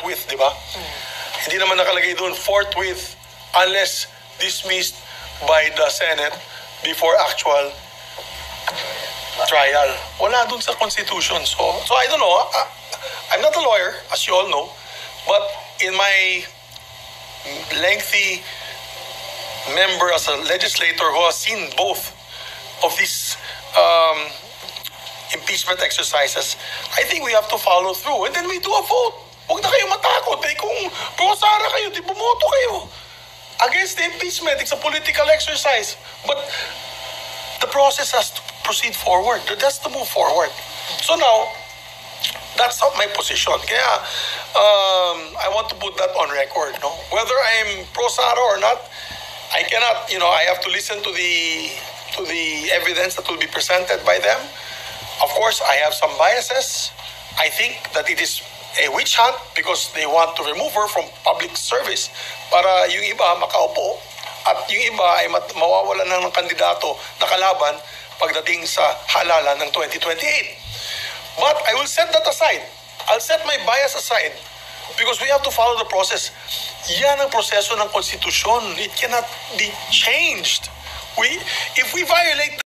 forthwith, di ba? Hindi naman nakalagay doon forthwith unless dismissed by the Senate before actual trial. Wala doon sa Constitution. So I don't know. I'm not a lawyer, as you all know, but in my lengthy member as a legislator who has seen both of these impeachment exercises, I think we have to follow through and then we do a vote. Huwag na kayo matakot. Kung pro-Sara kayo, di bumoto kayo against the impeachment. It's a political exercise. But the process has to proceed forward. That's to move forward. So now, that's not my position. Kaya, I want to put that on record. No? Whether I'm pro-Sara or not, I cannot, I have to listen to the evidence that will be presented by them. Of course, I have some biases. I think that it is a witch hunt because they want to remove her from public service para yung iba makaupo at yung iba ay mawawalan ng kandidato na kalaban pagdating sa halalan ng 2028. But I will set that aside. I'll set my bias aside because we have to follow the process. Yan ang proseso ng konstitusyon. It cannot be changed. If we violate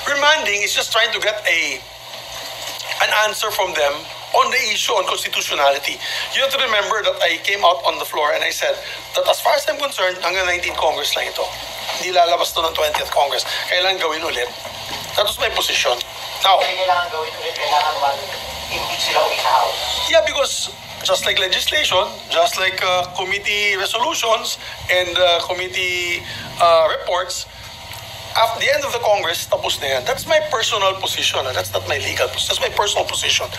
remanding is just trying to get an answer from them on the issue on constitutionality. You have to remember that I came out on the floor and I said that as far as I'm concerned, hanggang 19th Congress lang ito. Hindi lalabas to ng 20th Congress. Kailangan gawin ulit. That was my position. Now, kailangan gawin ulit, kailangan mag-impeach sila ulit sa House. Yeah, because just like legislation, just like committee resolutions and committee reports, at the end of the Congress, tapos na yan. That's my personal position. That's not my legal position. That's my personal position.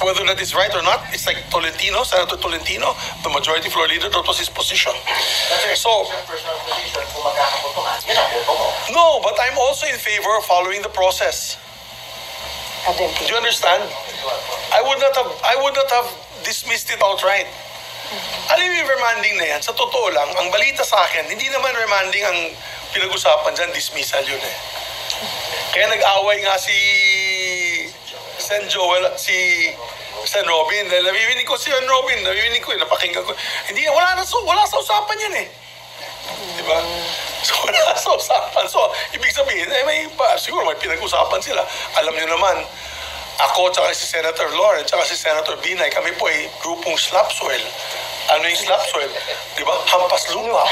Whether that is right or not, it's like Tolentino, Senator Tolentino, the majority floor leader, that was his position. So, personal position, kung magkakabotohan, yan ang boto mo. no, but I'm also in favor of following the process. Do you understand? I would not have dismissed it outright. Alam mo yung remanding na yan, sa totoo lang, ang balita sa akin, hindi naman remanding ang pinag-usapan dyan, dismissal yun eh. Kaya nag-away nga si Sen Joel at si Sen Robin. Nabibinig ko si Sen Robin, napakinggan ko. Hindi, wala sa usapan yan eh. Diba? So wala sa usapan. So, ibig sabihin, siguro may pinag-usapan sila. Alam nyo naman, ako, tsaka si Senator Lawrence, tsaka si Senator Binay, kami po ay grupong slap soil. Ano yung slap soil? Di ba? Hampas lupa.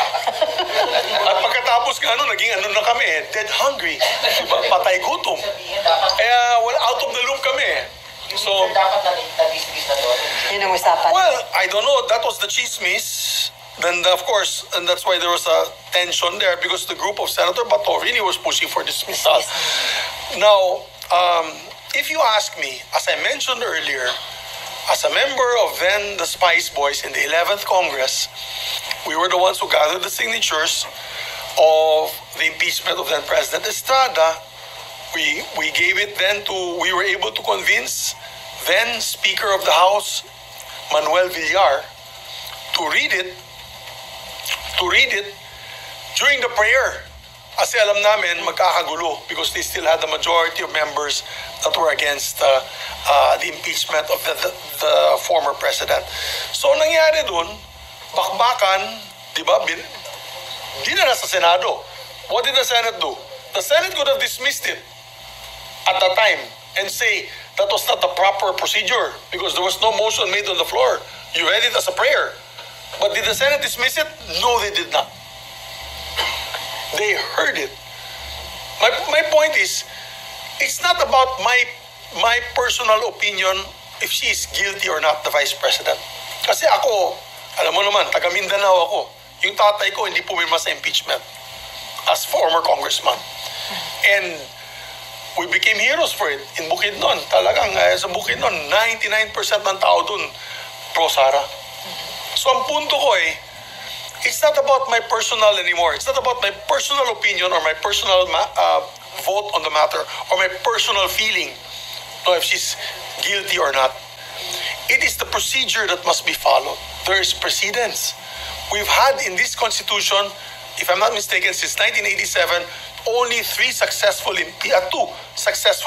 At pagkatapos naging na kami, dead hungry. Di ba? Patay gutom. Kaya, out of the loop kami. So, dapat na-dismiss na doon. Yun ang usapan. Well, I don't know. That was the chismis. Then, of course, and that's why there was a tension there because the group of Senator Bato really was pushing for dismissal. Now, if you ask me, as I mentioned earlier, as a member of then the Spice Boys in the 11th Congress, we were the ones who gathered the signatures of the impeachment of then President Estrada. We gave it then we were able to convince then Speaker of the House, Manuel Villar, to read it during the prayer. Kasi alam namin magkakagulo because they still had the majority of members that were against the impeachment of the former president. So nangyari dun, bakbakan, di ba, dinala sa Senado. What did the Senate do? The Senate could have dismissed it at that time and say that was not the proper procedure because there was no motion made on the floor. You read it as a prayer. But did the Senate dismiss it? No, they did not. They heard it. My point is, it's not about my personal opinion if she is guilty or not, the Vice President. Kasi ako, alam mo naman, taga Mindanao ako. Yung tatay ko hindi pumirma sa impeachment as former congressman. And we became heroes for it in Bukidnon. Talagang sa Bukidnon, 99% ng tao dun pro-Sara. So ang punto ko it's not about my personal anymore. It's not about my personal opinion or my personal vote on the matter or my personal feeling. know if she's guilty or not. It is the procedure that must be followed. There is precedence. We've had in this constitution, if I'm not mistaken, since 1987, only two successful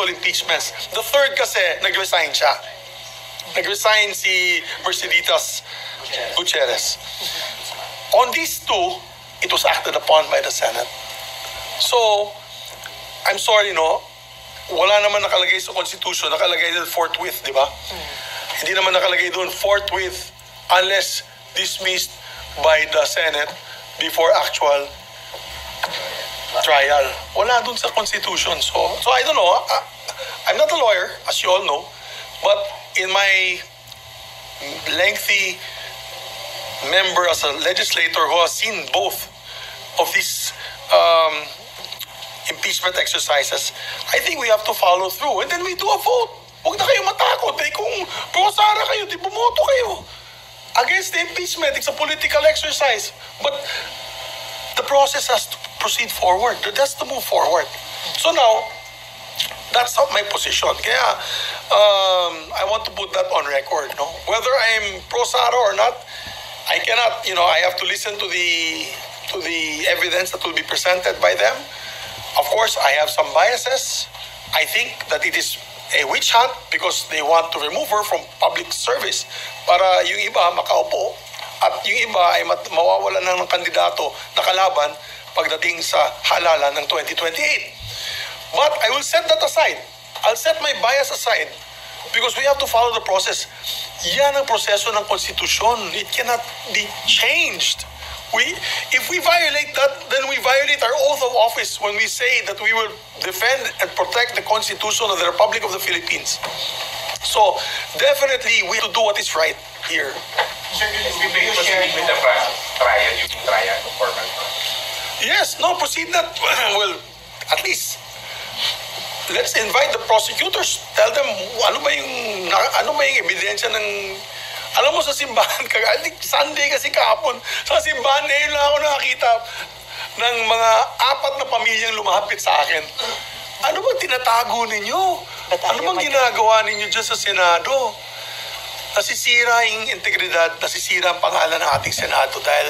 impeachments. The third kasi, nag-resign siya. Nag-resign si Merceditas Gutierrez. On these two, it was acted upon by the Senate. So, I'm sorry, no? Wala naman nakalagay sa Constitution, nakalagay doon forthwith, di ba? Hindi naman nakalagay doon forthwith unless dismissed by the Senate before actual trial. Wala doon sa Constitution. So I don't know. I'm not a lawyer, as you all know, but in my lengthy member as a legislator who has seen both of these impeachment exercises, I think we have to follow through. And then we do a vote. Huwag na kayo matakot. Eh, kung pro-Sara kayo, di bumoto kayo. Against the impeachment, it's a political exercise. But the process has to proceed forward. That's to move forward. So now, that's not my position. Kaya, I want to put that on record. No? Whether I'm pro-Sara or not, I cannot, I have to listen to the evidence that will be presented by them. Of course, I have some biases. I think that it is a witch hunt because they want to remove her from public service para yung iba makaupo at yung iba ay mawawalan ng kandidato na kalaban pagdating sa halalan ng 2028. But I will set that aside. I'll set my bias aside because we have to follow the process. Yan ang proseso ng konstitusyon. It cannot be changed. If we violate that, then we violate our oath of office when we say that we will defend and protect the Constitution of the Republic of the Philippines. So, definitely, we have to do what is right here. Sir, will you proceed with the trial, yung trial, formal? Yes, no, proceed that. Well, at least, let's invite the prosecutors. Tell them, ano ba yung ebidensya ng... Alam mo sa simbahan, Sunday kasi kahapon, sa simbahan ngayon lang ako nakakita ng mga 4 na pamilyang lumapit sa akin. Ano bang tinatago ninyo? Ano bang ginagawa ninyo dyan sa Senado? Nasisira yung integridad, nasisira ang pangalan ng ating Senado dahil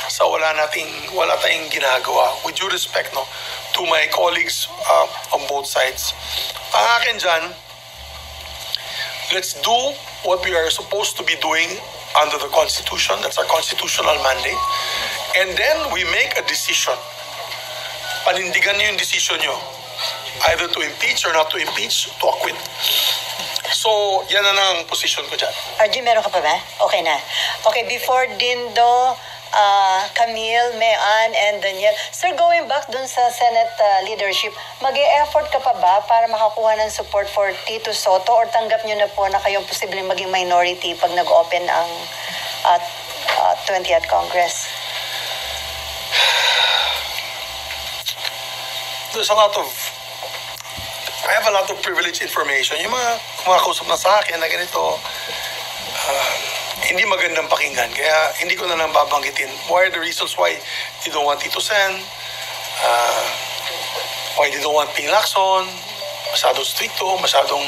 sa wala tayong ginagawa. With due respect, no, to my colleagues on both sides. Ang akin dyan, let's do what we are supposed to be doing under the Constitution. That's our constitutional mandate. And then we make a decision. Panindigan niyo yung decision niyo. Either to impeach or not to impeach, to acquit. So, yan na ang position ko dyan. RG, meron ka pa ba? Okay na. Okay, before Dindo, Camille, Mayan, and Daniel. Sir, going back dun sa Senate leadership, mag-e-effort ka pa ba para makakuha ng support for Tito Soto or tanggap nyo na po na kayong posibleng maging minority pag nag-open ang 20th Congress? I have a lot of privileged information. Yung mga kumakausap na sa akin na ganito, hindi magandang pakinggan. Kaya hindi ko na lang babanggitin. What are the reasons why they don't want Tito Sen? Why they don't want Ping Lacson? Masyadong stricto, masyadong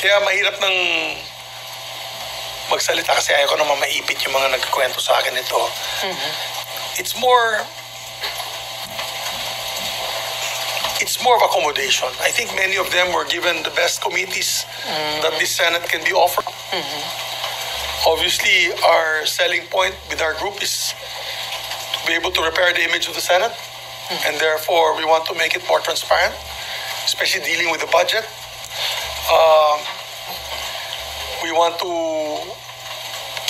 kaya mahirap ng magsalita kasi ayaw ko naman maipit yung mga nagkikwento sa akin ito. It's more of accommodation. I think many of them were given the best committees that this Senate can be offered. Obviously, our selling point with our group is to be able to repair the image of the Senate, and therefore we want to make it more transparent, especially dealing with the budget. We want to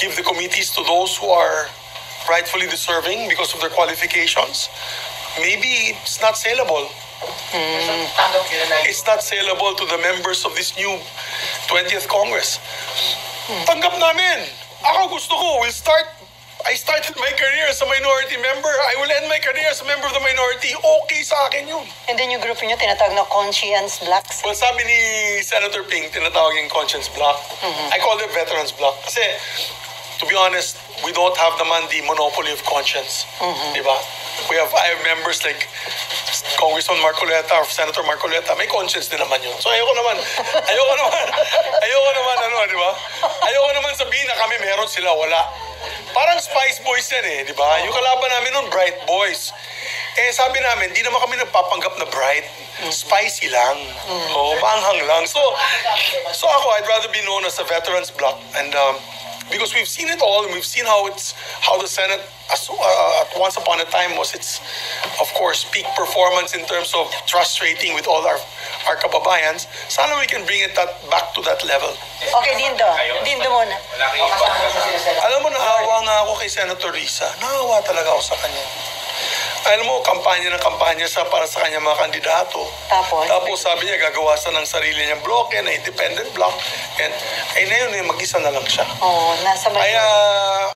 give the committees to those who are rightfully deserving because of their qualifications. Maybe it's not saleable. It's not saleable to the members of this new 20th Congress. Tanggap namin. Ako gusto ko, I started my career as a minority member. I will end my career as a member of the minority. Okay sa akin yun. And then yung group niyo tinatawag na conscience blocks? Well, sabi ni Senator Ping, tinatawag yung conscience block. I call it veterans block. Kasi, to be honest, we don't have naman the monopoly of conscience. Diba? I have members like Congressman Marcoleta or Senator Marcoleta, may conscience din naman yun. So ayoko naman, di ba? Ayoko naman sabihin na kami meron sila, wala. Parang Spice Boys yan eh, di ba? Yung kalaban namin nun, Bright Boys. Eh sabi namin, di naman kami nagpapanggap na bright. Spicy lang. Oh, maanghang lang. So ako, I'd rather be known as a veterans bloc. And because we've seen it all, and we've seen how the Senate at once upon a time was its, of course, peak performance in terms of trust rating with all our kababayans. Sana we can bring it back to that level. Okay, Dindo. Dindo muna. Wala kang ibang Alam mo, naawa nga ako kay Senator Risa. Naawa talaga ako sa kanya. Alam mo, kampanya para sa kanya mga kandidato. Tapos sabi niya, gagawa siya ng sarili niyang bloke, na independent block. And, na yun, mag-isa na lang siya. Oh, nasa may... Kaya,